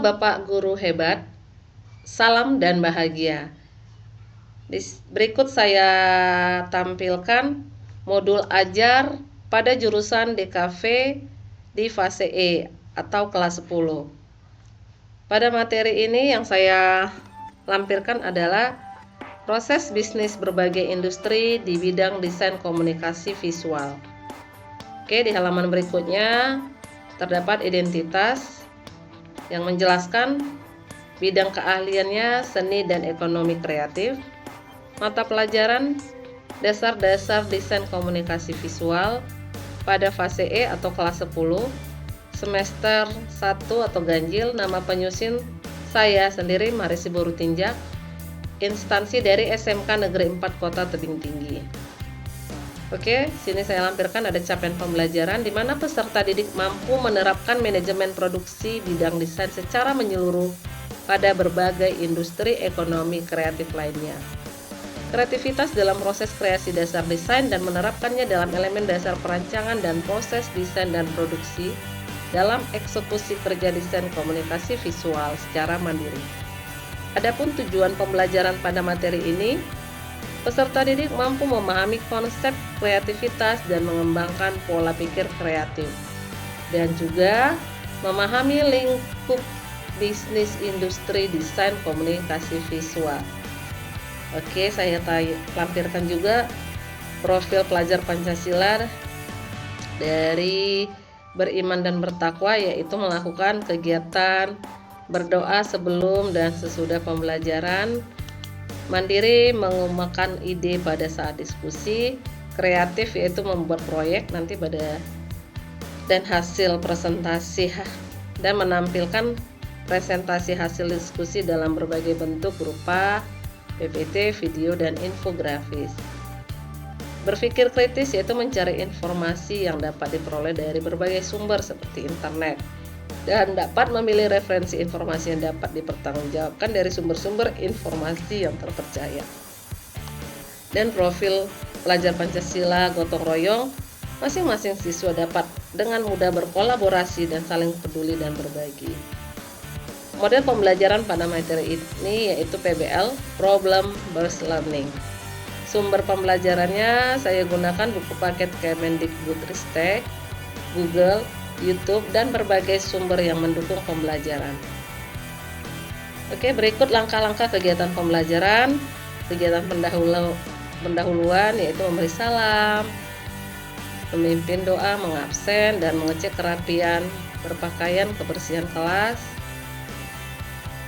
Bapak Guru hebat, salam dan bahagia. Berikut saya tampilkan modul ajar pada jurusan DKV di fase E atau kelas 10. Pada materi ini yang saya lampirkan adalah proses bisnis berbagai industri di bidang desain komunikasi visual. Oke, di halaman berikutnya terdapat identitas yang menjelaskan bidang keahliannya seni dan ekonomi kreatif, mata pelajaran dasar-dasar desain komunikasi visual pada fase E atau kelas 10, semester 1 atau ganjil, nama penyusun saya sendiri Marisi Borutinjak, instansi dari SMK Negeri 4 Kota Tebing Tinggi. Oke, sini saya lampirkan ada capaian pembelajaran di mana peserta didik mampu menerapkan manajemen produksi bidang desain secara menyeluruh pada berbagai industri ekonomi kreatif lainnya. Kreativitas dalam proses kreasi dasar desain dan menerapkannya dalam elemen dasar perancangan dan proses desain dan produksi dalam eksekusi kerja desain komunikasi visual secara mandiri. Adapun tujuan pembelajaran pada materi ini, peserta didik mampu memahami konsep kreativitas dan mengembangkan pola pikir kreatif, dan juga memahami lingkup bisnis industri desain komunikasi visual. Oke, saya lampirkan juga profil pelajar Pancasila dari beriman dan bertakwa, yaitu melakukan kegiatan berdoa sebelum dan sesudah pembelajaran, mandiri mengembangkan ide pada saat diskusi, kreatif yaitu membuat proyek nanti dan hasil presentasi dan menampilkan presentasi hasil diskusi dalam berbagai bentuk berupa PPT, video, dan infografis. Berpikir kritis yaitu mencari informasi yang dapat diperoleh dari berbagai sumber seperti internet, dan dapat memilih referensi informasi yang dapat dipertanggungjawabkan dari sumber-sumber informasi yang terpercaya. Dan profil pelajar Pancasila gotong royong, masing-masing siswa dapat dengan mudah berkolaborasi dan saling peduli dan berbagi. Model pembelajaran pada materi ini yaitu PBL, Problem Based Learning. Sumber pembelajarannya saya gunakan buku paket Kemendikbudristek, Google, YouTube, dan berbagai sumber yang mendukung pembelajaran. Oke, berikut langkah-langkah kegiatan pembelajaran. Kegiatan pendahuluan yaitu memberi salam, memimpin doa, mengabsen, dan mengecek kerapian berpakaian, kebersihan kelas,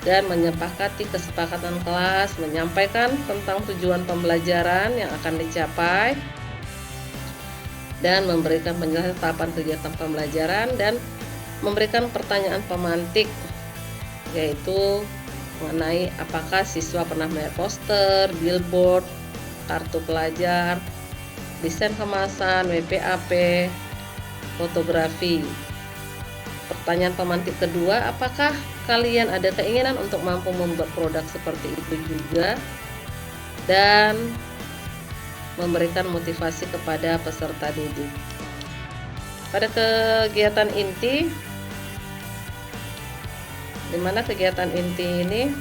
dan menyepakati kesepakatan kelas, menyampaikan tentang tujuan pembelajaran yang akan dicapai, dan memberikan penjelasan tahapan kegiatan pembelajaran, dan memberikan pertanyaan pemantik yaitu mengenai apakah siswa pernah melihat poster, billboard, kartu pelajar, desain kemasan, WPAP, fotografi. Pertanyaan pemantik kedua, apakah kalian ada keinginan untuk mampu membuat produk seperti itu juga, dan memberikan motivasi kepada peserta didik. Pada kegiatan inti, di mana kegiatan inti ini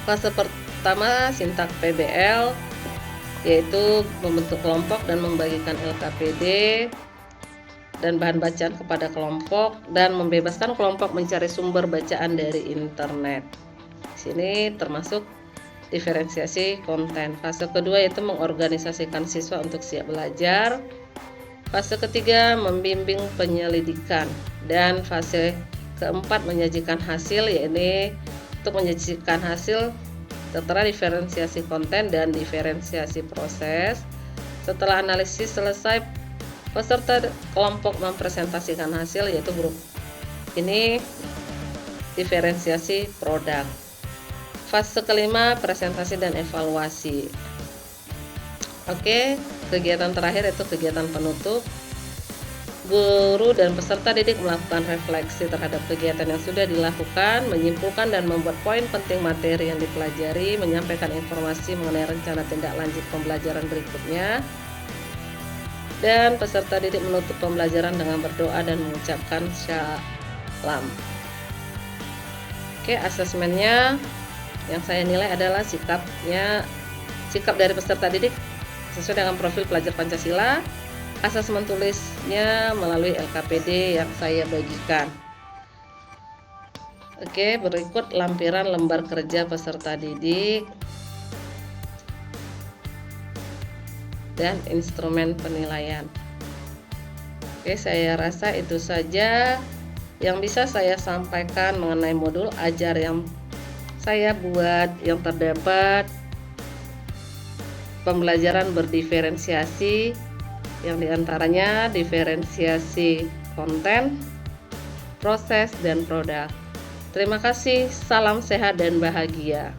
fase pertama sintak PBL yaitu membentuk kelompok dan membagikan LKPD dan bahan bacaan kepada kelompok, dan membebaskan kelompok mencari sumber bacaan dari internet. Di sini termasuk diferensiasi konten. Fase kedua yaitu mengorganisasikan siswa untuk siap belajar. Fase ketiga membimbing penyelidikan, dan fase keempat menyajikan hasil, yaitu untuk menyajikan hasil setelah diferensiasi konten dan diferensiasi proses. Setelah analisis selesai, peserta kelompok mempresentasikan hasil, yaitu grup ini diferensiasi produk. Fase kelima presentasi dan evaluasi. Oke, kegiatan terakhir yaitu kegiatan penutup. Guru dan peserta didik melakukan refleksi terhadap kegiatan yang sudah dilakukan, menyimpulkan dan membuat poin penting materi yang dipelajari, menyampaikan informasi mengenai rencana tindak lanjut pembelajaran berikutnya, dan peserta didik menutup pembelajaran dengan berdoa dan mengucapkan syalam. Oke, asesmennya yang saya nilai adalah sikap dari peserta didik sesuai dengan profil pelajar Pancasila. Asesmen tulisnya melalui LKPD yang saya bagikan. Oke, berikut lampiran lembar kerja peserta didik dan instrumen penilaian. Oke, saya rasa itu saja yang bisa saya sampaikan mengenai modul ajar yang saya buat, yang terdapat pembelajaran berdiferensiasi, yang diantaranya diferensiasi konten, proses, dan produk. Terima kasih, salam sehat dan bahagia.